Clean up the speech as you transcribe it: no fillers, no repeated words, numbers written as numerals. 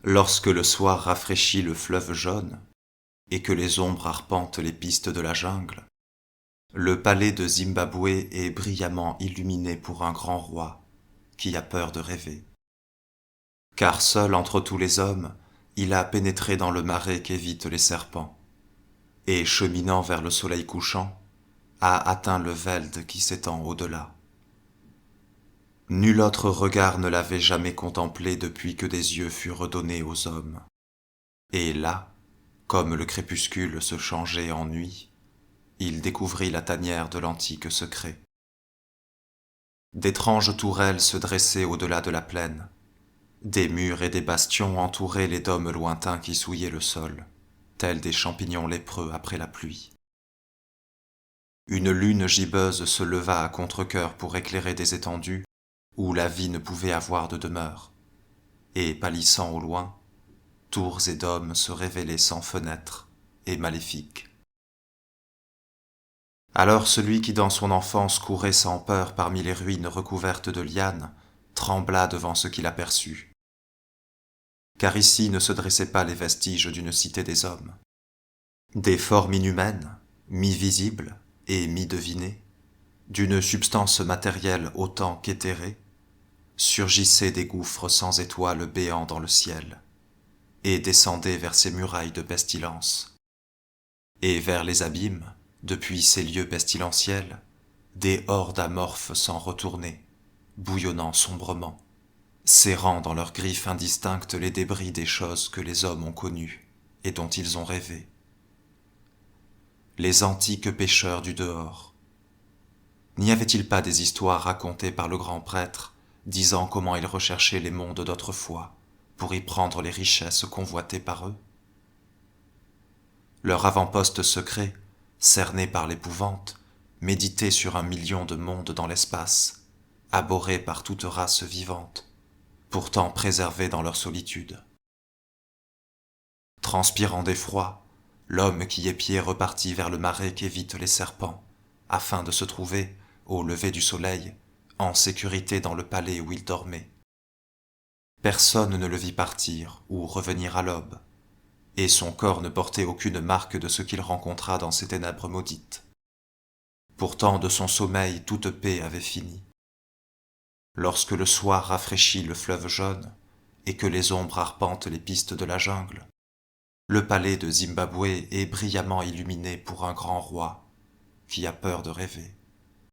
Lorsque le soir rafraîchit le fleuve jaune, et que les ombres arpentent les pistes de la jungle, le palais de Zimbabwe est brillamment illuminé pour un grand roi qui a peur de rêver. Car seul entre tous les hommes, il a pénétré dans le marais qu'évitent les serpents, et cheminant vers le soleil couchant, a atteint le Veld qui s'étend au-delà. Nul autre regard ne l'avait jamais contemplé depuis que des yeux furent donnés aux hommes. Et là, comme le crépuscule se changeait en nuit, il découvrit la tanière de l'antique secret. D'étranges tourelles se dressaient au-delà de la plaine. Des murs et des bastions entouraient les dômes lointains qui souillaient le sol, tels des champignons lépreux après la pluie. Une lune gibbeuse se leva à contre-cœur pour éclairer des étendues où la vie ne pouvait avoir de demeure, et pâlissant au loin, tours et dômes se révélaient sans fenêtres et maléfiques. Alors celui qui dans son enfance courait sans peur parmi les ruines recouvertes de lianes trembla devant ce qu'il aperçut. Car ici ne se dressaient pas les vestiges d'une cité des hommes. Des formes inhumaines, mi-visibles et mi-devinées, d'une substance matérielle autant qu'éthérée, surgissaient des gouffres sans étoiles béants dans le ciel, et descendaient vers ces murailles de pestilence. Et vers les abîmes, depuis ces lieux pestilentiels, des hordes amorphes s'en retournaient, bouillonnant sombrement, serrant dans leurs griffes indistinctes les débris des choses que les hommes ont connues et dont ils ont rêvé. Les antiques pécheurs du dehors. N'y avait-il pas des histoires racontées par le grand prêtre, disant comment ils recherchaient les mondes d'autrefois, pour y prendre les richesses convoitées par eux? Leur avant-poste secret, cerné par l'épouvante, méditait sur 1 million de mondes dans l'espace, abhorrés par toute race vivante, pourtant préservés dans leur solitude. Transpirant d'effroi, l'homme qui épiait repartit vers le marais qu'évitent les serpents, afin de se trouver, au lever du soleil, en sécurité dans le palais où il dormait. Personne ne le vit partir ou revenir à l'aube, et son corps ne portait aucune marque de ce qu'il rencontra dans ces ténèbres maudites. Pourtant de son sommeil toute paix avait fini. Lorsque le soir rafraîchit le fleuve jaune, et que les ombres arpentent les pistes de la jungle, le palais de Zimbabwe est brillamment illuminé pour un grand roi qui a peur de rêver.